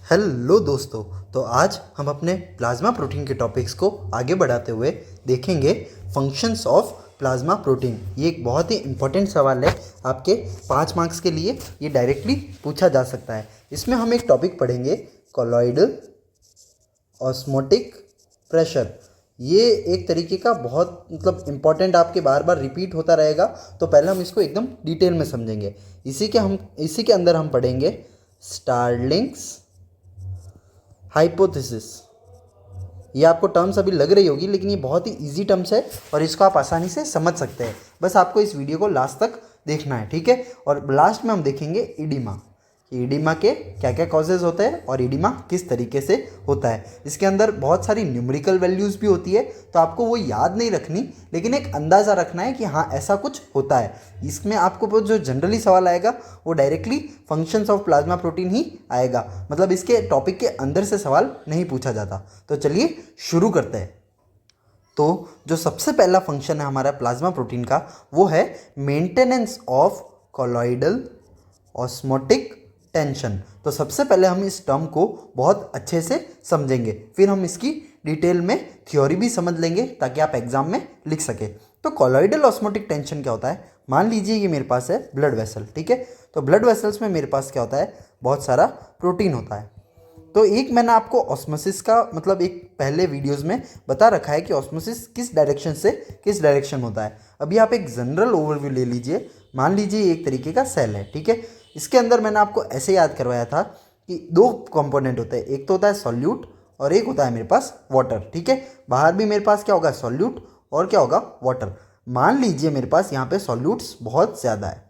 Hello दोस्तों। तो आज हम अपने प्लाज्मा प्रोटीन के टॉपिक्स को आगे बढ़ाते हुए देखेंगे फंक्शंस ऑफ प्लाज्मा प्रोटीन। ये एक बहुत ही इम्पोर्टेंट सवाल है आपके 5 मार्क्स के लिए। ये डायरेक्टली पूछा जा सकता है। इसमें हम एक टॉपिक पढ़ेंगे कॉलॉइडल ऑस्मोटिक प्रेशर। ये एक तरीके का बहुत इम्पॉर्टेंट आपके बार बार रिपीट होता रहेगा। तो पहले हम इसको एकदम डिटेल में समझेंगे। इसी के अंदर हम पढ़ेंगे स्टार्लिंग्स हाइपोथेसिस। ये आपको टर्म्स अभी लग रही होगी, लेकिन ये बहुत ही इजी टर्म्स है और इसको आप आसानी से समझ सकते हैं। बस आपको इस वीडियो को लास्ट तक देखना है, ठीक है। और लास्ट में हम देखेंगे इडिमा कि इडिमा के क्या क्या कॉजेज होते हैं और इडिमा किस तरीके से होता है। इसके अंदर बहुत सारी न्यूमेरिकल वैल्यूज़ भी होती है, तो आपको वो याद नहीं रखनी, लेकिन एक अंदाज़ा रखना है कि हाँ ऐसा कुछ होता है। इसमें आपको जो जनरली सवाल आएगा वो directly functions of plasma protein ही आएगा, मतलब इसके टॉपिक के अंदर से सवाल नहीं पूछा जाता। तो चलिए शुरू करते हैं। तो जो सबसे पहला फंक्शन है हमारा प्लाज्मा प्रोटीन का, वो है maintenance of colloidal osmotic tension. तो सबसे पहले हम इस टर्म को बहुत अच्छे से समझेंगे, फिर हम इसकी डिटेल में थ्योरी भी समझ लेंगे ताकि आप एग्जाम में लिख सके। तो कॉलॉइडल ऑस्मोटिक टेंशन क्या होता है? मान लीजिए ये मेरे पास है ब्लड वेसल, ठीक है। तो ब्लड वेसल्स में मेरे पास क्या होता है? बहुत सारा प्रोटीन होता है। तो एक मैंने आपको ऑस्मोसिस का एक पहले वीडियोस में बता रखा है कि ऑस्मोसिस किस डायरेक्शन से किस डायरेक्शन होता है। अभी आप एक जनरल ओवरव्यू ले लीजिए। मान लीजिए ये एक तरीके का सेल है, ठीक है। इसके अंदर मैंने आपको ऐसे याद करवाया था कि दो कंपोनेंट होते हैं, एक तो होता है सॉल्यूट और एक होता है मेरे पास वाटर, ठीक है। बाहर भी मेरे पास क्या होगा? सॉल्यूट और क्या होगा? वाटर। मान लीजिए मेरे पास यहाँ पे सॉल्यूट्स बहुत ज़्यादा है।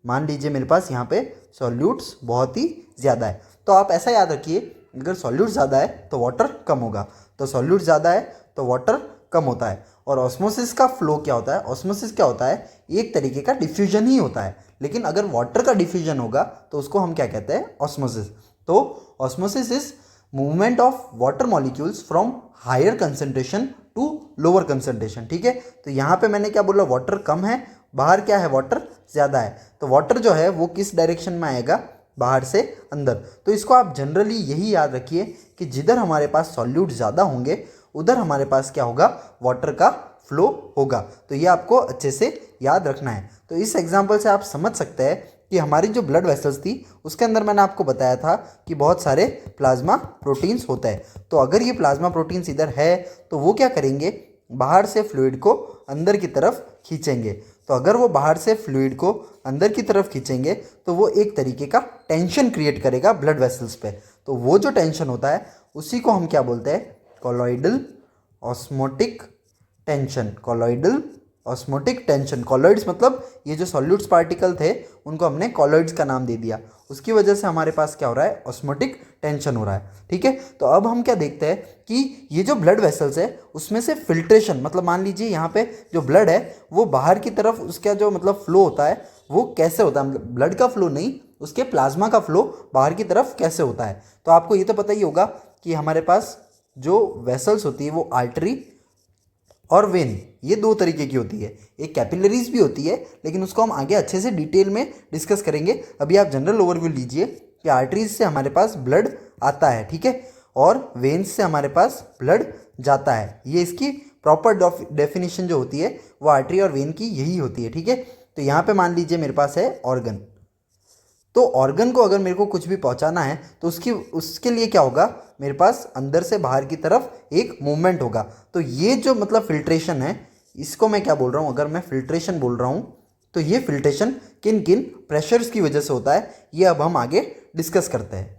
मान लीजिए मेरे पास यहाँ पे सॉल्यूट्स बहुत ही ज़्यादा है। तो आप ऐसा याद रखिए, अगर सॉल्यूट ज़्यादा है तो वाटर कम होगा, तो सॉल्यूट ज़्यादा है तो वाटर कम होता है। और ऑस्मोसिस का फ्लो क्या होता है? ऑस्मोसिस क्या होता है? एक तरीके का डिफ्यूजन ही होता है, लेकिन अगर वाटर का डिफ्यूजन होगा तो उसको हम क्या कहते हैं? ऑस्मोसिस। तो osmosis is movement of water molecules from higher concentration to lower concentration, ठीक है। तो यहाँ पे मैंने क्या बोला? वाटर कम है, बाहर क्या है? वाटर ज़्यादा है। तो वाटर जो है वो किस डायरेक्शन में आएगा? बाहर से अंदर। तो इसको आप जनरली यही याद रखिए कि जिधर हमारे पास सॉल्यूट ज़्यादा होंगे उधर हमारे पास क्या होगा? वाटर का फ्लो होगा। तो ये आपको अच्छे से याद रखना है। तो इस एग्जांपल से आप समझ सकते हैं कि हमारी जो ब्लड वेसल्स थी उसके अंदर मैंने आपको बताया था कि बहुत सारे प्लाज्मा प्रोटीन्स होते हैं। तो अगर ये प्लाज्मा प्रोटीन्स इधर है तो वो क्या करेंगे? बाहर से फ्लूइड को अंदर की तरफ खींचेंगे। तो अगर वो बाहर से फ्लूइड को अंदर की तरफ खींचेंगे तो वो एक तरीके का टेंशन क्रिएट करेगा ब्लड वेसल्स पे। तो वो जो टेंशन होता है उसी को हम क्या बोलते हैं? Colloidal osmotic tension. Colloidal osmotic tension. Colloids मतलब ये जो सॉल्यूट्स पार्टिकल थे उनको हमने कॉलॉइड्स का नाम दे दिया, उसकी वजह से हमारे पास क्या हो रहा है? ऑस्मोटिक टेंशन हो रहा है, ठीक है। तो अब हम क्या देखते हैं कि ये जो ब्लड वेसल्स है उसमें से फिल्ट्रेशन, मान लीजिए यहाँ पे जो ब्लड है वो बाहर की तरफ उसका जो फ्लो होता है वो कैसे होता है? ब्लड का फ्लो नहीं, उसके प्लाज्मा का फ्लो बाहर की तरफ कैसे होता है। तो आपको ये तो पता ही होगा कि हमारे पास जो वेसल्स होती है वो आर्टरी और वेन, ये दो तरीके की होती है। एक कैपिलरीज भी होती है, लेकिन उसको हम आगे अच्छे से डिटेल में डिस्कस करेंगे। अभी आप जनरल ओवरव्यू लीजिए कि आर्टरीज से हमारे पास ब्लड आता है, ठीक है, और वेन्स से हमारे पास ब्लड जाता है। ये इसकी प्रॉपर डेफिनेशन जो होती है वो आर्टरी और वेन की यही होती है, ठीक है। तो यहाँ पे मान लीजिए मेरे पास है ऑर्गन। तो ऑर्गन को अगर मेरे को कुछ भी पहुंचाना है तो उसके लिए क्या होगा? मेरे पास अंदर से बाहर की तरफ एक मूवमेंट होगा। तो ये जो फिल्ट्रेशन है, इसको मैं क्या बोल रहा हूँ? अगर मैं फिल्ट्रेशन बोल रहा हूँ तो ये फिल्ट्रेशन किन किन प्रेशर्स की वजह से होता है, ये अब हम आगे डिस्कस करते हैं।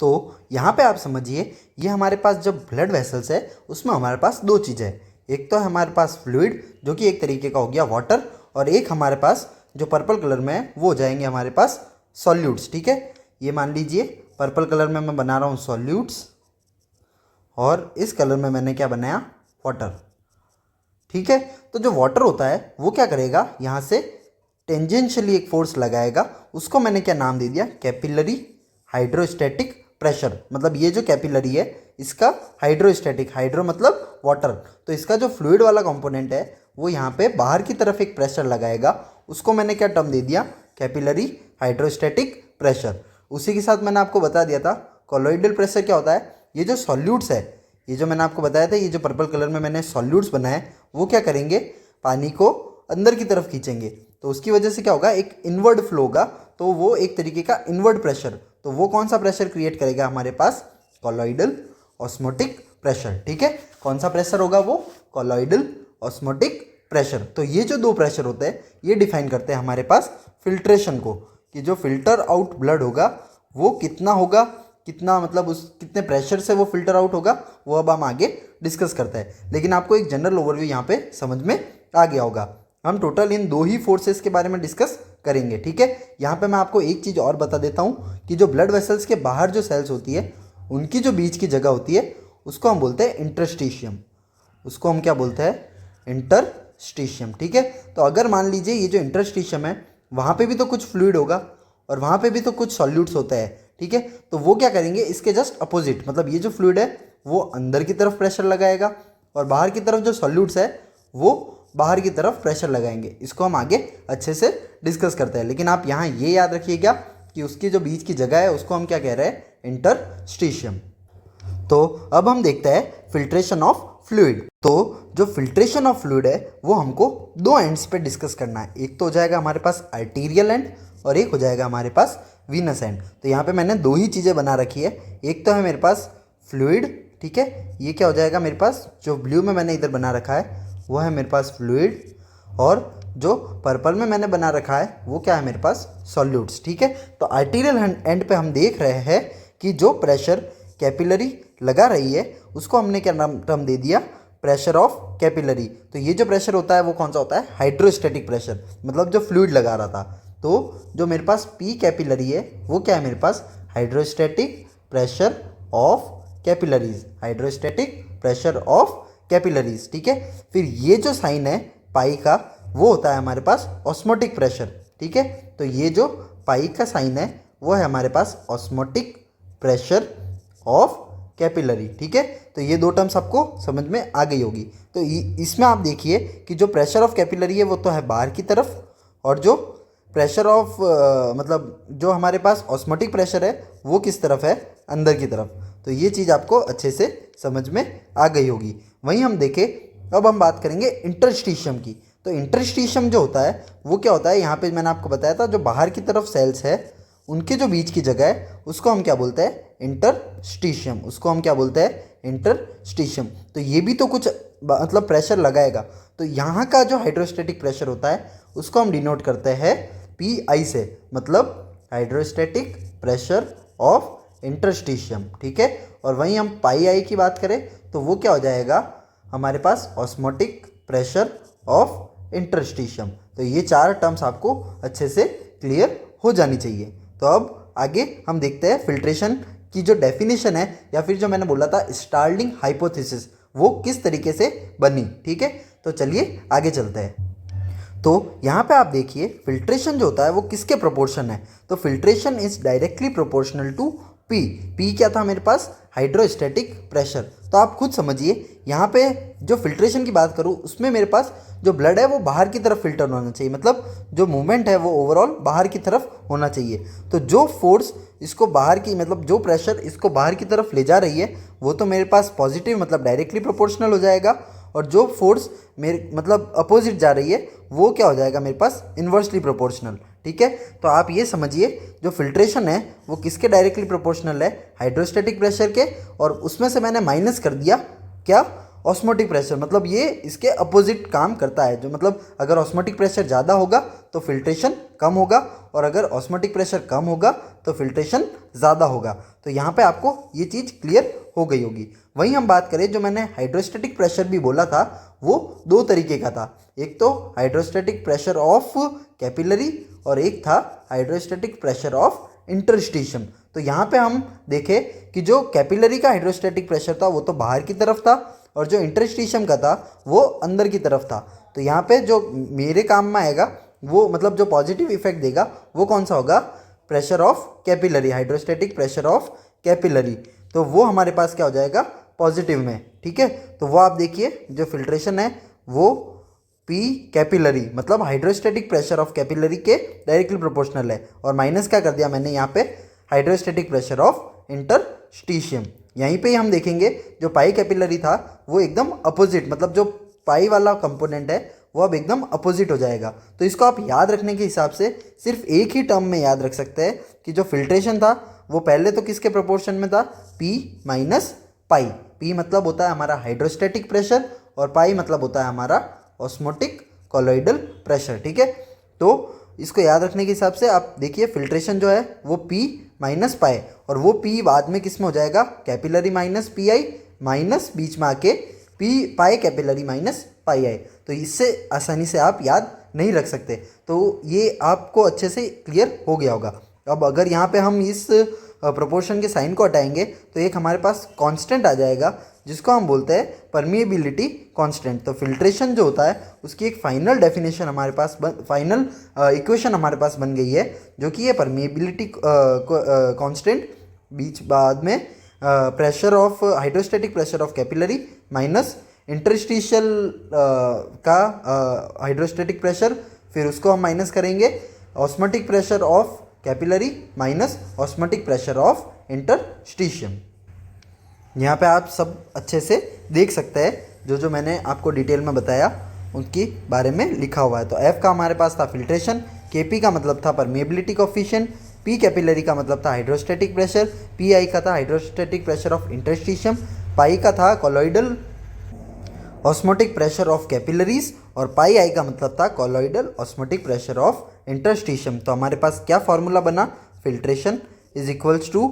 तो यहाँ पे आप समझिए, ये हमारे पास जब ब्लड वेसल्स है उसमें हमारे पास दो चीज़ें हैं। एक तो है हमारे पास फ्लूइड जो कि एक तरीके का हो गया वाटर, और एक हमारे पास जो पर्पल कलर में है वो हो जाएंगे हमारे पास सॉल्यूट्स, ठीक है। ये मान लीजिए पर्पल कलर में मैं बना रहा हूँ सॉल्यूट्स, और इस कलर में मैंने क्या बनाया? वाटर, ठीक है। तो जो वाटर होता है वो क्या करेगा? यहाँ से टेंजेंशियली एक फोर्स लगाएगा, उसको मैंने क्या नाम दे दिया? Capillary hydrostatic pressure. मतलब ये जो कैपिलरी है इसका हाइड्रोस्टैटिक, हाइड्रो मतलब वाटर, तो इसका जो फ्लूइड वाला कंपोनेंट है वो यहाँ पे बाहर की तरफ एक प्रेशर लगाएगा, उसको मैंने क्या टर्म दे दिया? Capillary hydrostatic pressure. उसी के साथ मैंने आपको बता दिया था कॉलोइडल प्रेशर क्या होता है, ये जो सॉल्यूट्स है, ये जो मैंने आपको बताया था, ये जो पर्पल कलर में मैंने सॉल्यूट्स बनाए वो क्या करेंगे, पानी को अंदर की तरफ खींचेंगे। तो उसकी वजह से क्या होगा, एक इनवर्ड फ्लो होगा, तो वो एक तरीके का इनवर्ड प्रेशर। तो वो कौन सा प्रेशर क्रिएट करेगा हमारे पास, कॉलोइडल ऑस्मोटिक प्रेशर। ठीक है, कौन सा प्रेशर होगा वो, कॉलोइडल ऑस्मोटिक प्रेशर। तो ये जो दो प्रेशर होते हैं ये डिफाइन करते हैं हमारे पास फिल्ट्रेशन को, कि जो फिल्टर आउट ब्लड होगा वो कितना होगा, कितना मतलब उस कितने प्रेशर से वो फिल्टर आउट होगा, वो अब हम आगे डिस्कस करते हैं। लेकिन आपको एक जनरल ओवरव्यू यहाँ पे समझ में आ गया होगा। हम टोटल इन दो ही फोर्सेस के बारे में डिस्कस करेंगे। ठीक है, यहाँ पे मैं आपको एक चीज़ और बता देता हूँ कि जो ब्लड वेसल्स के बाहर जो सेल्स होती है उनकी जो बीच की जगह होती है उसको हम बोलते हैं इंटरस्टिशियम। उसको हम क्या बोलते हैं, इंटरस्टिशियम। ठीक है, तो अगर मान लीजिए ये जो इंटरस्टिशियम है वहाँ पे भी तो कुछ फ्लूइड होगा और वहाँ पे भी तो कुछ सॉल्यूट्स होते हैं। ठीक है, तो वो क्या करेंगे, इसके जस्ट अपोजिट, मतलब ये जो फ्लूइड है वो अंदर की तरफ प्रेशर लगाएगा और बाहर की तरफ जो सॉल्यूट्स है वो बाहर की तरफ प्रेशर लगाएंगे। इसको हम आगे अच्छे से डिस्कस करते हैं। लेकिन आप यहाँ ये याद रखिएगा कि उसकी जो बीच की जगह है उसको हम क्या कह रहे हैं, इंटरस्टिशियम। तो अब हम देखते हैं फिल्ट्रेशन ऑफ फ्लूइड। तो जो फिल्ट्रेशन ऑफ फ्लूइड है वो हमको दो एंड्स पे डिस्कस करना है। एक तो हो जाएगा हमारे पास आर्टीरियल एंड और एक हो जाएगा हमारे पास वीनस एंड। तो यहाँ पे मैंने दो ही चीज़ें बना रखी है, एक तो है मेरे पास फ्लूइड। ठीक है, ये क्या हो जाएगा मेरे पास, जो ब्लू में मैंने इधर बना रखा है वो है मेरे पास फ्लूइड, और जो पर्पल में मैंने बना रखा है वो क्या है मेरे पास, सॉल्यूट्स। ठीक है, तो आर्टीरियल एंड पे हम देख रहे हैं कि जो प्रेशर कैपिलरी लगा रही है उसको हमने क्या नाम टर्म दे दिया, प्रेशर ऑफ कैपिलरी। तो ये जो प्रेशर होता है वो कौन सा होता है, हाइड्रोस्टैटिक प्रेशर, मतलब जो फ्लूइड लगा रहा था। तो जो मेरे पास पी कैपिलरी है वो क्या है मेरे पास, hydrostatic pressure of capillaries, hydrostatic pressure of capillaries. ठीक है, फिर ये जो साइन है पाई का वो होता है हमारे पास ऑस्मोटिक प्रेशर। ठीक है, तो ये जो पाई का साइन है वो है हमारे पास ऑस्मोटिक प्रेशर ऑफ कैपिलरी। ठीक है, तो ये दो टर्म्स आपको समझ में आ गई होगी। तो इसमें आप देखिए कि जो प्रेशर ऑफ कैपिलरी है वो तो है बाहर की तरफ, और जो प्रेशर ऑफ मतलब जो हमारे पास ऑस्मोटिक प्रेशर है वो किस तरफ है, अंदर की तरफ। तो ये चीज़ आपको अच्छे से समझ में आ गई होगी। वहीं हम देखें, अब हम बात करेंगे इंटरस्टिशियम की। तो इंटरस्टिशियम जो होता है वो क्या होता है, यहाँ पे मैंने आपको बताया था जो बाहर की तरफ सेल्स है उनके जो बीच की जगह है उसको हम क्या बोलते हैं, इंटरस्टिशियम। उसको हम क्या बोलते हैं, इंटरस्टिशियम। तो ये भी तो कुछ मतलब प्रेशर लगाएगा। तो यहाँ का जो हाइड्रोस्टैटिक प्रेशर होता है उसको हम डिनोट करते हैं पी आई से, मतलब हाइड्रोस्टैटिक प्रेशर ऑफ इंटरस्टिशियम। ठीक है, और वहीं हम पाई आई की बात करें तो वो क्या हो जाएगा हमारे पास, ऑस्मोटिक प्रेशर ऑफ इंटरस्टिशियम। तो ये चार टर्म्स आपको अच्छे से क्लियर हो जानी चाहिए। तो अब आगे हम देखते हैं फिल्ट्रेशन की जो डेफिनेशन है, या फिर जो मैंने बोला था स्टार्लिंग हाइपोथेसिस, वो किस तरीके से बनी। ठीक है, तो चलिए आगे चलते हैं। तो यहाँ पे आप देखिए फिल्ट्रेशन जो होता है वो किसके प्रोपोर्शन है, तो filtration is directly proportional to P. P क्या था मेरे पास, हाइड्रोस्टैटिक प्रेशर। तो आप खुद समझिए यहाँ पे जो फिल्ट्रेशन की बात करूँ उसमें मेरे पास जो ब्लड है वो बाहर की तरफ फिल्टर होना चाहिए, मतलब जो मूवमेंट है वो ओवरऑल बाहर की तरफ होना चाहिए। तो जो फोर्स इसको बाहर की, मतलब जो प्रेशर इसको बाहर की तरफ ले जा रही है वो तो मेरे पास पॉजिटिव मतलब डायरेक्टली प्रोपोर्शनल हो जाएगा, और जो फोर्स मेरे मतलब अपोजिट जा रही है वो क्या हो जाएगा मेरे पास, इन्वर्सली प्रोपोर्शनल। ठीक है, तो आप ये समझिए जो फिल्ट्रेशन है वो किसके डायरेक्टली प्रोपोर्शनल है, हाइड्रोस्टैटिक प्रेशर के, और उसमें से मैंने माइनस कर दिया क्या, ऑस्मोटिक प्रेशर, मतलब ये इसके अपोजिट काम करता है। जो मतलब अगर ऑस्मोटिक प्रेशर ज़्यादा होगा तो फिल्ट्रेशन कम होगा, और अगर ऑस्मोटिक प्रेशर कम होगा तो फिल्ट्रेशन ज़्यादा होगा। तो यहाँ पे आपको ये चीज़ क्लियर हो गई होगी। वहीं हम बात करें, जो मैंने हाइड्रोस्टैटिक प्रेशर भी बोला था वो दो तरीके का था, एक तो हाइड्रोस्टैटिक प्रेशर ऑफ कैपिलरी और एक था हाइड्रोस्टैटिक प्रेशर ऑफ इंटरस्टिशियम। तो यहाँ पे हम देखें कि जो कैपिलरी का हाइड्रोस्टैटिक प्रेशर था वो तो बाहर की तरफ था, और जो इंटरस्टिशियम का था वो अंदर की तरफ था। तो यहाँ पे जो मेरे काम में आएगा वो मतलब जो पॉजिटिव इफेक्ट देगा वो कौन सा होगा, pressure of capillary, hydrostatic pressure of capillary. तो वो हमारे पास क्या हो जाएगा, पॉजिटिव में। ठीक है, तो वो आप देखिए जो फिल्ट्रेशन है वो पी कैपिलरी मतलब हाइड्रोस्टैटिक प्रेशर ऑफ कैपिलरी के डायरेक्टली प्रोपोर्शनल है, और माइनस क्या कर दिया मैंने यहाँ पे, हाइड्रोस्टैटिक प्रेशर ऑफ इंटरस्टिशियम। यहीं पे ही हम देखेंगे जो पाई कैपिलरी था वो एकदम अपोजिट, मतलब जो पाई वाला कंपोनेंट है वो अब एकदम अपोजिट हो जाएगा। तो इसको आप याद रखने के हिसाब से सिर्फ एक ही टर्म में याद रख सकते हैं कि जो फिल्ट्रेशन था वो पहले तो किसके प्रोपोर्शन में था, P माइनस पाई। P मतलब होता है हमारा हाइड्रोस्टैटिक प्रेशर और पाई मतलब होता है हमारा ऑस्मोटिक कॉलोइडल प्रेशर। ठीक है, तो इसको याद रखने के हिसाब से आप देखिए फिल्ट्रेशन जो है वो P माइनस पाई, और वो P बाद में किस में हो जाएगा, कैपिलरी माइनस PI माइनस बीच में आके P पाई कैपिलरी माइनस पाई आई। तो इससे आसानी से आप याद नहीं रख सकते। तो ये आपको अच्छे से क्लियर हो गया होगा। अब अगर यहाँ पे हम इस प्रोपोर्शन के साइन को हटाएंगे तो एक हमारे पास कांस्टेंट आ जाएगा जिसको हम बोलते हैं परमिएबिलिटी कांस्टेंट। तो फिल्ट्रेशन जो होता है उसकी एक फाइनल डेफिनेशन हमारे पास फाइनल इक्वेशन हमारे पास बन गई है, जो कि ये परमिएबिलिटी कांस्टेंट बीच बाद में pressure of hydrostatic pressure of capillary minus interstitial का हाइड्रोस्टैटिक प्रेशर, फिर उसको हम माइनस करेंगे osmotic pressure of capillary minus osmotic pressure of interstitium. यहाँ पे आप सब अच्छे से देख सकते हैं जो जो मैंने आपको डिटेल में बताया उनके बारे में लिखा हुआ है। तो F का हमारे पास था फिल्ट्रेशन, KP का मतलब था परमिएबिलिटी कोफिशिएंट, P कैपिलरी का मतलब था हाइड्रोस्टैटिक प्रेशर, PI का था hydrostatic pressure of interstitium, pi का था colloidal osmotic pressure of capillaries, और पाई आई का मतलब था colloidal osmotic pressure of interstitium. तो हमारे पास क्या फॉर्मूला बना, filtration is equals to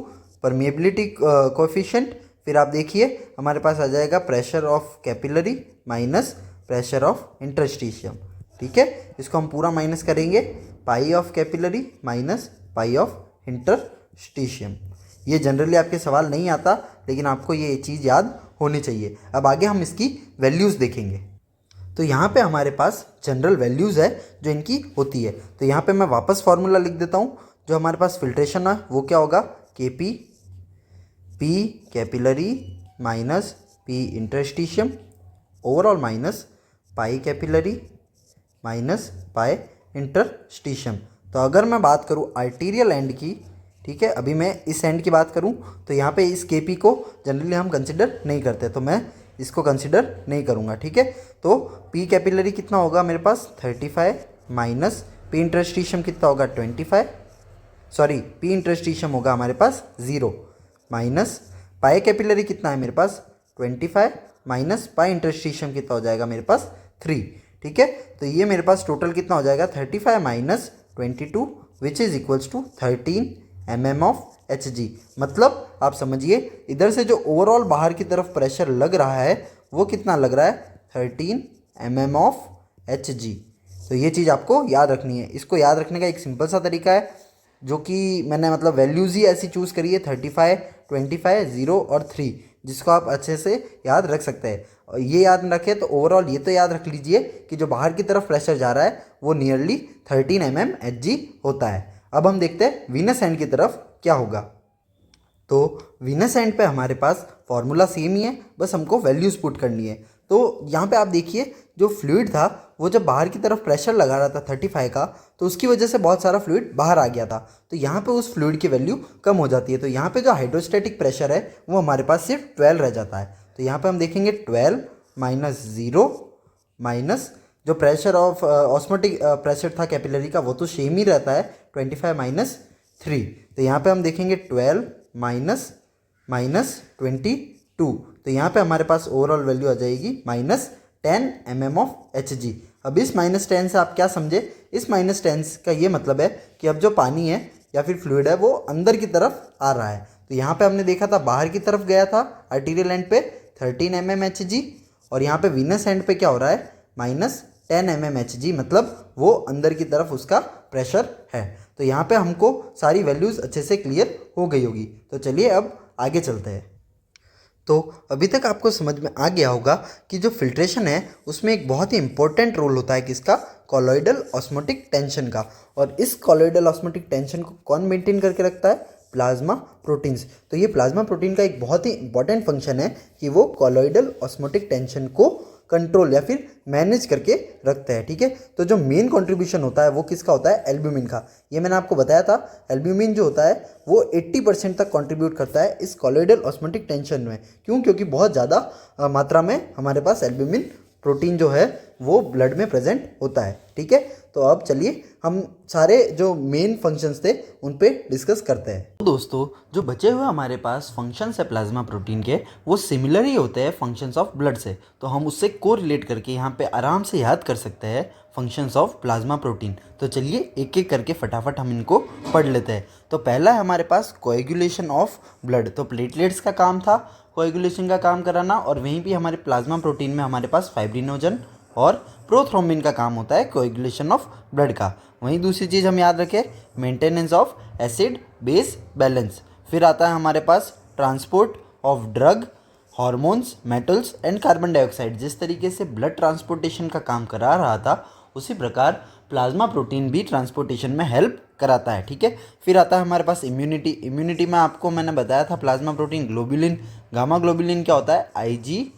permeability coefficient, फिर आप देखिए हमारे पास आ जाएगा pressure of capillary minus pressure of interstitium. ठीक है, इसको हम पूरा माइनस करेंगे, pi of capillary minus pi of interstitium. ये जनरली आपके सवाल नहीं आता, लेकिन आपको ये चीज़ याद होनी चाहिए। अब आगे हम इसकी वैल्यूज़ देखेंगे। तो यहाँ पे हमारे पास जनरल वैल्यूज़ है जो इनकी होती है। तो यहाँ पे मैं वापस फार्मूला लिख देता हूँ। जो हमारे पास फिल्ट्रेशन है वो क्या होगा, KP P capillary minus P interstitium overall minus pi capillary minus pi interstitium. तो अगर मैं बात करूँ आर्टीरियल एंड की, ठीक है, अभी मैं इस एंड की बात करूं तो यहाँ पे इस KP को जनरली हम कंसिडर नहीं करते, तो मैं इसको कंसिडर नहीं करूँगा। ठीक है, तो P कैपिलरी कितना होगा मेरे पास 35 माइनस P इंटरस्टिशियम कितना होगा 25, सॉरी P इंटरस्टिशियम होगा हमारे पास 0 माइनस पाई कैपिलरी कितना है मेरे पास 25 माइनस पाई इंटरस्टिशियम कितना हो जाएगा मेरे पास 3। ठीक है, तो ये मेरे पास टोटल कितना हो जाएगा 35 minus 22 which is equals to 13 mm of Hg। मतलब आप समझिए इधर से जो ओवरऑल बाहर की तरफ प्रेशर लग रहा है वो कितना लग रहा है 13 mm ऑफ Hg। तो ये चीज़ आपको याद रखनी है। इसको याद रखने का एक सिंपल सा तरीका है जो कि मैंने मतलब वैल्यूज़ ही ऐसी चूज़ करी है 35, 25, 0 और 3, जिसको आप अच्छे से याद रख सकते हैं। और ये याद रखें तो ओवरऑल ये तो याद रख लीजिए कि जो बाहर की तरफ प्रेशर जा रहा है वो नियरली 13 mm Hg होता है। अब हम देखते हैं वीनस एंड की तरफ क्या होगा। तो वीनस एंड पे हमारे पास फॉर्मूला सेम ही है, बस हमको वैल्यूज़ पुट करनी है। तो यहाँ पे आप देखिए जो फ्लूइड था वो जब बाहर की तरफ प्रेशर लगा रहा था 35 का, तो उसकी वजह से बहुत सारा फ्लूइड बाहर आ गया था। तो यहाँ पे उस फ्लूइड की वैल्यू कम हो जाती है। तो यहाँ पे जो हाइड्रोस्टैटिक प्रेशर है वो हमारे पास सिर्फ 12 रह जाता है। तो यहाँ पे हम देखेंगे 12 माइनस 0 माइनस जो प्रेशर ऑफ ऑस्मोटिक प्रेशर था कैपिलरी का वो तो सेम ही रहता है 25 माइनस 3। तो यहाँ पे हम देखेंगे 12 माइनस माइनस 22। तो यहाँ पे हमारे पास ओवरऑल वैल्यू आ जाएगी माइनस 10 mm ऑफ Hg। अब इस माइनस 10 से आप क्या समझे, इस माइनस 10 का ये मतलब है कि अब जो पानी है या फिर फ्लूइड है वो अंदर की तरफ आ रहा है। तो यहाँ पे हमने देखा था बाहर की तरफ गया था आर्टीरियल एंड पे 13 mm Hg, और यहाँ पे वीनस एंड पे क्या हो रहा है माइनस 10 mm Hg, मतलब वो अंदर की तरफ उसका प्रेशर है। तो यहाँ पे हमको सारी वैल्यूज़ अच्छे से क्लियर हो गई होगी। तो चलिए अब आगे चलते हैं। तो अभी तक आपको समझ में आ गया होगा कि जो फिल्ट्रेशन है उसमें एक बहुत ही इंपॉर्टेंट रोल होता है किसका, कॉलोइडल ऑस्मोटिक टेंशन का। और इस कॉलोइडल ऑस्मोटिक टेंशन को कौन मेंटेन करके रखता है, प्लाज्मा प्रोटीन्स। तो ये प्लाज्मा प्रोटीन का एक बहुत ही इंपॉर्टेंट फंक्शन है कि वो कॉलोइडल ऑस्मोटिक टेंशन को कंट्रोल या फिर मैनेज करके रखता है। ठीक है, तो जो मेन कंट्रीब्यूशन होता है वो किसका होता है? एल्ब्यूमिन का। ये मैंने आपको बताया था, एल्ब्यूमिन जो होता है वो 80% तक कंट्रीब्यूट करता है इस कॉलोइडल ऑस्मोटिक टेंशन में। क्यों? क्योंकि बहुत ज़्यादा मात्रा में हमारे पास एल्ब्यूमिन प्रोटीन जो है वो ब्लड में प्रेजेंट होता है। ठीक है, तो अब चलिए हम सारे जो मेन फंक्शंस थे उन पे डिस्कस करते हैं। तो दोस्तों, जो बचे हुए हमारे पास फंक्शंस है प्लाज्मा प्रोटीन के, वो सिमिलर ही होते हैं फंक्शंस ऑफ ब्लड से। तो हम उससे कोरिलेट करके यहाँ पे आराम से याद कर सकते हैं फंक्शंस ऑफ प्लाज्मा प्रोटीन। तो चलिए एक एक करके फटाफट हम इनको पढ़ लेते हैं। तो पहला है हमारे पास कोएगुलेशन ऑफ ब्लड। तो प्लेटलेट्स का काम था कोएगुलेशन का काम कराना, और वहीं भी हमारे प्लाज्मा प्रोटीन में हमारे पास फाइब्रिनोजन और प्रोथ्रोम्बिन का काम होता है कोएगुलेशन ऑफ ब्लड का। वहीं दूसरी चीज़ हम याद रखें, maintenance of acid base balance. फिर आता है हमारे पास transport of drug, hormones, metals and carbon dioxide. जिस तरीके से ब्लड ट्रांसपोर्टेशन का काम करा रहा था, उसी प्रकार प्लाज्मा प्रोटीन भी ट्रांसपोर्टेशन में हेल्प कराता है। ठीक है, फिर आता है हमारे पास इम्यूनिटी। इम्यूनिटी में आपको मैंने बताया था plasma protein globulin, gamma globulin क्या होता है? आईजी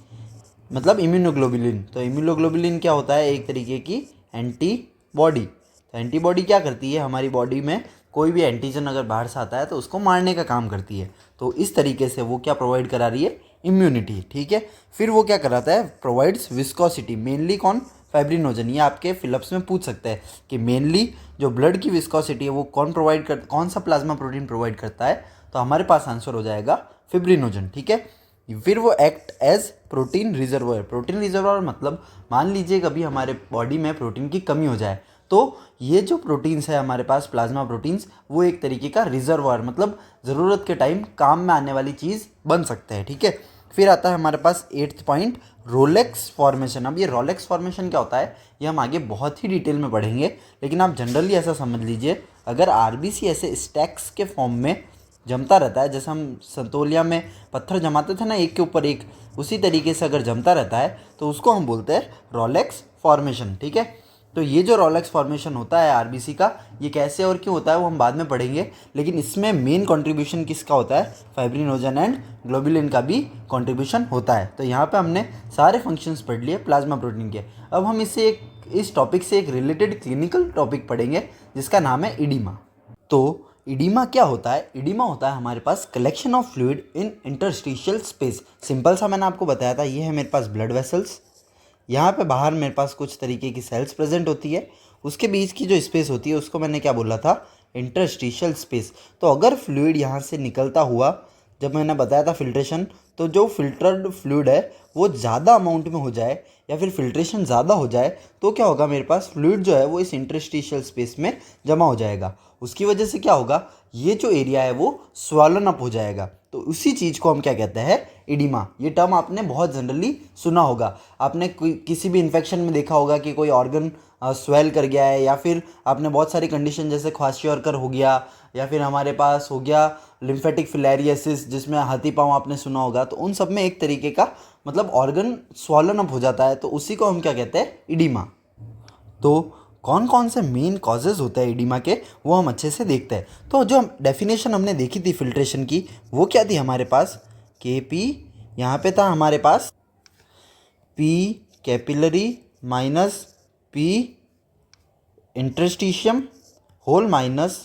मतलब इम्यूनोग्लोबुलिन। तो इम्यूनोग्लोबुलिन क्या होता है? एक तरीके की एंटीबॉडी। तो एंटीबॉडी क्या करती है? हमारी बॉडी में कोई भी एंटीजन अगर बाहर से आता है तो उसको मारने का काम करती है। तो इस तरीके से वो क्या प्रोवाइड करा रही है? इम्यूनिटी। ठीक है, फिर वो क्या कराता है? Provides viscosity. मेनली कौन? फाइब्रिनोजन। ये आपके फिलअप्स में पूछ सकते हैं कि मेनली जो ब्लड की विस्कोसिटी है वो कौन सा प्लाज्मा प्रोटीन प्रोवाइड करता है? तो हमारे पास आंसर हो जाएगा फिब्रिनोजन। ठीक है, फिर वो act as protein reservoir. Protein reservoir मतलब मान लीजिए कभी हमारे बॉडी में प्रोटीन की कमी हो जाए, तो ये जो प्रोटीन्स है हमारे पास प्लाज्मा प्रोटीन्स, वो एक तरीके का रिजर्वोयर मतलब ज़रूरत के टाइम काम में आने वाली चीज़ बन सकते हैं। ठीक है, फिर आता है हमारे पास 8th पॉइंट, रोलेक्स फॉर्मेशन। अब ये रोलेक्स फॉर्मेशन क्या होता है ये हम आगे बहुत ही डिटेल में पढ़ेंगे, लेकिन आप जनरली ऐसा समझ लीजिए, अगर आरबीसी ऐसे स्टैक्स के फॉर्म में जमता रहता है, जैसे हम संतोलिया में पत्थर जमाते थे ना एक के ऊपर एक, उसी तरीके से अगर जमता रहता है तो उसको हम बोलते हैं रोलेक्स फॉर्मेशन। ठीक है, तो ये जो रोलेक्स फॉर्मेशन होता है आरबीसी का, ये कैसे और क्यों होता है वो हम बाद में पढ़ेंगे, लेकिन इसमें मेन कंट्रीब्यूशन किसका होता है? फाइब्रिनोजन एंड ग्लोबुलिन का भी कंट्रीब्यूशन होता है। तो यहाँ पे हमने सारे फंक्शंस पढ़ लिए प्लाज्मा प्रोटीन के। अब हम इस टॉपिक से एक रिलेटेड क्लिनिकल टॉपिक पढ़ेंगे जिसका नाम है इडीमा। तो इडीमा क्या होता है? इडीमा होता है हमारे पास collection of fluid in interstitial space. Simple सा मैंने आपको बताया था, ये है मेरे पास ब्लड वेसल्स, यहाँ पे बाहर मेरे पास कुछ तरीके की सेल्स प्रेजेंट होती है, उसके बीच की जो स्पेस होती है उसको मैंने क्या बोला था? Interstitial space. तो अगर फ्लूइड यहाँ से निकलता हुआ, जब मैंने बताया था फिल्ट्रेशन, तो जो फिल्टर्ड फ्लूइड है वो ज़्यादा अमाउंट में हो जाए या फिर फिल्ट्रेशन ज़्यादा हो जाए, तो क्या होगा? मेरे पास फ्लूइड जो है वो इस इंटरस्टिशियल स्पेस में जमा हो जाएगा। उसकी वजह से क्या होगा? ये जो एरिया है वो स्वॉलन अप हो जाएगा। तो उसी चीज़ को हम क्या कहते हैं? इडीमा। ये टर्म आपने बहुत जनरली सुना होगा, आपने किसी भी इन्फेक्शन में देखा होगा कि कोई ऑर्गन स्वेल कर गया है, या फिर आपने बहुत सारी कंडीशन जैसे ख्वाशियोरकर हो गया, या फिर हमारे पास हो गया लिम्फेटिक फिलेरियसिस जिसमें हाथी पाँव आपने सुना होगा, तो उन सब में एक तरीके का मतलब ऑर्गन स्वॉलन अप हो जाता है, तो उसी को हम क्या कहते हैं? इडीमा। तो कौन कौन से मेन कॉजेज़ होते हैं इडीमा के, वो हम अच्छे से देखते हैं। तो जो डेफिनेशन हमने देखी थी फिल्ट्रेशन की, वो क्या थी हमारे पास? केपी यहाँ पे था हमारे पास P capillary minus P interstitium whole minus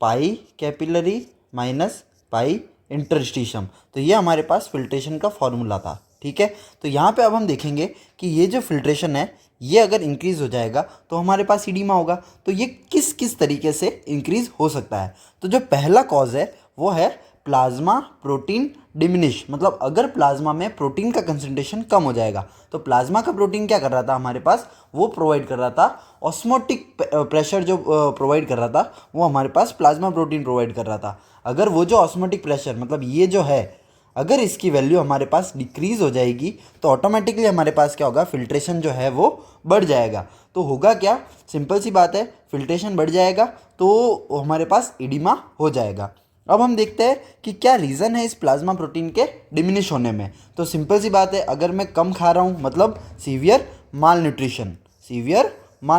pi capillary minus pi interstitium. तो ये हमारे पास फिल्ट्रेशन का फॉर्मूला था। ठीक है, तो यहाँ पे अब हम देखेंगे कि ये जो फिल्ट्रेशन है ये अगर इंक्रीज़ हो जाएगा तो हमारे पास इडीमा होगा। तो ये किस किस तरीके से इंक्रीज़ हो सकता है? तो जो पहला कॉज है वो है प्लाज्मा प्रोटीन डिमिनिश। मतलब अगर प्लाज्मा में प्रोटीन का कंसंट्रेशन कम हो जाएगा, तो प्लाज्मा का प्रोटीन क्या कर रहा था हमारे पास? वो प्रोवाइड कर रहा था ऑस्मोटिक प्रेशर, जो प्रोवाइड कर रहा था वो हमारे पास प्लाज्मा प्रोटीन प्रोवाइड कर रहा था। अगर वो जो ऑस्मोटिक प्रेशर मतलब ये जो है, अगर इसकी वैल्यू हमारे पास डिक्रीज़ हो जाएगी तो ऑटोमेटिकली हमारे पास क्या होगा? फिल्ट्रेशन जो है वो बढ़ जाएगा। तो होगा क्या? सिंपल सी बात है, फिल्ट्रेशन बढ़ जाएगा तो हमारे पास इडीमा हो जाएगा। अब हम देखते हैं कि क्या रीज़न है इस प्लाज्मा प्रोटीन के डिमिनिश होने में। तो सिंपल सी बात है, अगर मैं कम खा रहा हूँ मतलब सीवियर माल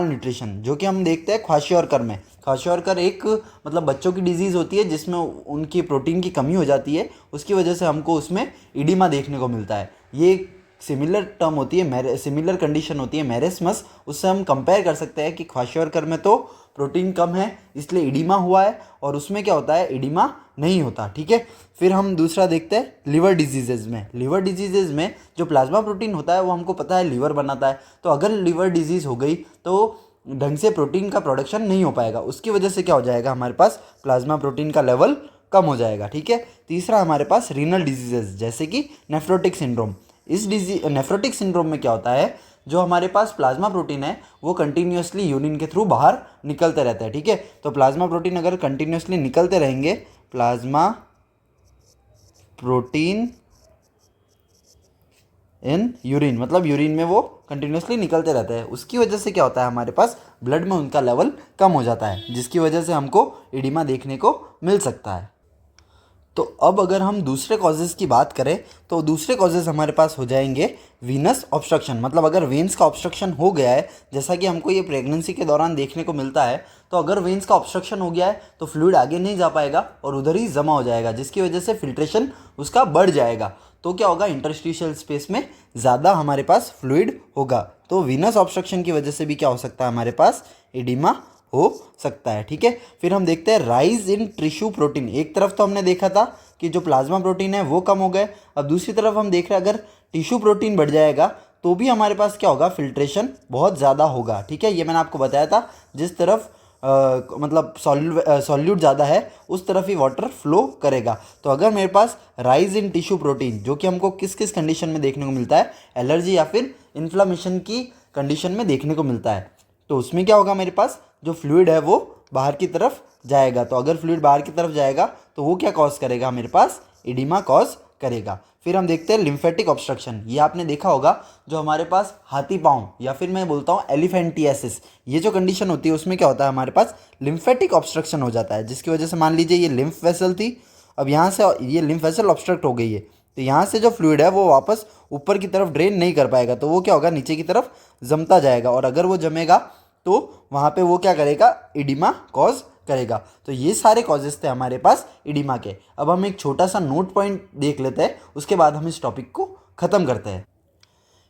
न्यूट्रिशन, जो कि हम देखते हैं ख्वाशियोरकर में। ख्वाशियोरकर एक मतलब बच्चों की डिजीज़ होती है जिसमें उनकी प्रोटीन की कमी हो जाती है, उसकी वजह से हमको उसमें इडीमा देखने को मिलता है। ये सिमिलर टर्म होती है, सिमिलर कंडीशन होती है मैरेस्मस, उससे हम कंपेयर कर सकते हैं कि क्वाशियोरकर में तो प्रोटीन कम है इसलिए इडीमा हुआ है, और उसमें क्या होता है, इडीमा नहीं होता। ठीक है, फिर हम दूसरा देखते हैं लिवर डिजीजेज में। लिवर डिजीजेज में जो प्लाज्मा प्रोटीन होता है वो हमको पता है लिवर बनाता है, तो अगर लिवर डिजीज़ हो गई तो ढंग से प्रोटीन का प्रोडक्शन नहीं हो पाएगा, उसकी वजह से क्या हो जाएगा, हमारे पास प्लाज्मा प्रोटीन का लेवल कम हो जाएगा। ठीक है, तीसरा हमारे पास रीनल डिजीजेज जैसे कि नेफ्रोटिक सिंड्रोम। इस नेफ्रोटिक सिंड्रोम में क्या होता है, जो हमारे पास प्लाज्मा प्रोटीन है वो कंटिन्यूसली यूरिन के थ्रू बाहर निकलते रहता है। ठीक है, तो प्लाज्मा प्रोटीन अगर कंटिन्यूसली निकलते रहेंगे, प्लाज्मा प्रोटीन इन यूरिन मतलब यूरिन में वो कंटिन्यूसली निकलते रहते हैं, उसकी वजह से क्या होता है, हमारे पास ब्लड में उनका लेवल कम हो जाता है, जिसकी वजह से हमको इडिमा देखने को मिल सकता है। तो अब अगर हम दूसरे कॉजेज़ की बात करें तो दूसरे कॉजेज़ हमारे पास हो जाएंगे वीनस ऑब्स्ट्रक्शन, मतलब अगर वेन्स का ऑब्स्ट्रक्शन हो गया है, जैसा कि हमको ये प्रेगनेंसी के दौरान देखने को मिलता है, तो अगर वेन्स का ऑब्स्ट्रक्शन हो गया है तो फ्लूइड आगे नहीं जा पाएगा और उधर ही जमा हो जाएगा, जिसकी वजह से फिल्ट्रेशन उसका बढ़ जाएगा। तो क्या होगा, इंटरस्टिशियल स्पेस में ज़्यादा हमारे पास फ्लूइड होगा, तो वीनस ऑब्स्ट्रक्शन की वजह से भी क्या हो सकता है, हमारे पास एडिमा हो सकता है। ठीक है, फिर हम देखते हैं राइज इन टिश्यू प्रोटीन। एक तरफ तो हमने देखा था कि जो प्लाज्मा प्रोटीन है वो कम हो गए, अब दूसरी तरफ हम देख रहे हैं अगर टिश्यू प्रोटीन बढ़ जाएगा तो भी हमारे पास क्या होगा, फिल्ट्रेशन बहुत ज़्यादा होगा। ठीक है, ये मैंने आपको बताया था, जिस तरफ मतलब सॉल्यूट ज़्यादा है उस तरफ ही वाटर फ्लो करेगा। तो अगर मेरे पास राइज इन टिश्यू प्रोटीन, जो कि हमको किस किस कंडीशन में देखने को मिलता है, एलर्जी या फिर इन्फ्लामेशन की कंडीशन में देखने को मिलता है, तो उसमें क्या होगा, मेरे पास जो फ्लूइड है वो बाहर की तरफ जाएगा। तो अगर फ्लूइड बाहर की तरफ जाएगा तो वो क्या कॉज करेगा, मेरे पास इडिमा कॉज करेगा। फिर हम देखते हैं लिम्फेटिक ऑब्स्ट्रक्शन। ये आपने देखा होगा, जो हमारे पास हाथी पाँव या फिर मैं बोलता हूँ एलिफेंटियासिस, ये जो कंडीशन होती है उसमें क्या होता है, हमारे पास लिम्फेटिक ऑब्स्ट्रक्शन हो जाता है, जिसकी वजह से मान लीजिए ये लिम्फ वेसल थी, अब यहाँ से ये लिम्फ वेसल ऑब्स्ट्रक्ट हो गई है, तो यहाँ से जो फ्लूइड है वो वापस ऊपर की तरफ ड्रेन नहीं कर पाएगा, तो वो क्या होगा, नीचे की तरफ जमता जाएगा, और अगर वो जमेगा तो वहाँ पे वो क्या करेगा, इडिमा कॉज करेगा। तो ये सारे कॉजेज थे हमारे पास इडिमा के। अब हम एक छोटा सा नोट पॉइंट देख लेते हैं, उसके बाद हम इस टॉपिक को ख़त्म करते हैं।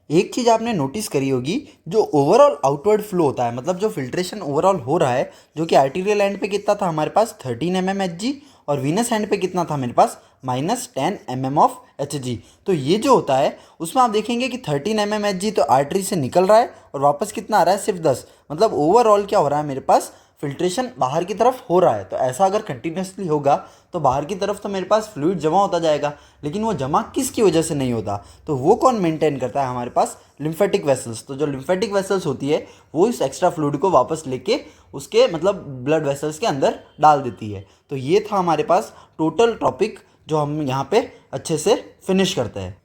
एक चीज़ आपने नोटिस करी होगी, जो ओवरऑल आउटवर्ड फ्लो होता है, मतलब जो फिल्ट्रेशन ओवरऑल हो रहा है, जो कि आर्टीरियल एंड पे कितना था हमारे पास 13 mmHg, और वीनस एंड पे कितना था मेरे पास -10 mm ऑफ Hg। तो ये जो होता है उसमें आप देखेंगे कि 13 mmHg तो आर्टरी से निकल रहा है और वापस कितना आ रहा है, सिर्फ 10। मतलब ओवरऑल क्या हो रहा है, मेरे पास फिल्ट्रेशन बाहर की तरफ हो रहा है। तो ऐसा अगर कंटिन्यूसली होगा तो बाहर की तरफ तो मेरे पास फ्लूइड जमा होता जाएगा, लेकिन वो जमा किसकी वजह से नहीं होता, तो वो कौन मेंटेन करता है, हमारे पास लिम्फेटिक वेसल्स। तो जो लिम्फेटिक वेसल्स होती है वो इस एक्स्ट्रा फ्लूइड को वापस लेके उसके मतलब ब्लड वेसल्स के अंदर डाल देती है। तो ये था हमारे पास टोटल टॉपिक, जो हम यहाँ पे अच्छे से फिनिश करते हैं।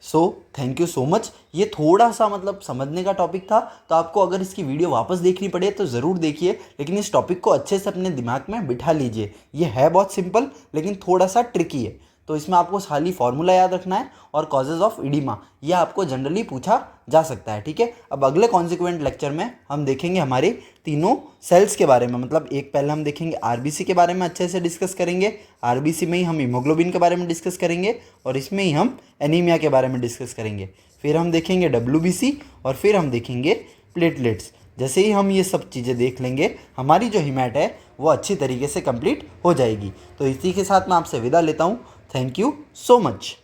So thank you so much. ये थोड़ा सा मतलब समझने का टॉपिक था, तो आपको अगर इसकी वीडियो वापस देखनी पड़े तो ज़रूर देखिए, लेकिन इस टॉपिक को अच्छे से अपने दिमाग में बिठा लीजिए। ये है बहुत सिंपल लेकिन थोड़ा सा ट्रिकी है, तो इसमें आपको खाली फॉर्मूला याद रखना है और कॉजेज़ ऑफ इडिमा, ये आपको जनरली पूछा जा सकता है। ठीक है, अब अगले कॉन्सिक्वेंट लेक्चर में हम देखेंगे हमारे तीनों सेल्स के बारे में, मतलब एक पहले हम देखेंगे आरबीसी के बारे में अच्छे से डिस्कस करेंगे, आरबीसी में ही हम हीमोग्लोबिन के बारे में डिस्कस करेंगे, और इसमें ही हम एनीमिया के बारे में डिस्कस करेंगे। फिर हम देखेंगे डब्ल्यूबीसी, और फिर हम देखेंगे प्लेटलेट्स। जैसे ही हम ये सब चीज़ें देख लेंगे, हमारी जो हिमैट है वो अच्छी तरीके से कंप्लीट हो जाएगी। तो इसी के साथ मैं आपसे विदा लेता हूँ। Thank you so much.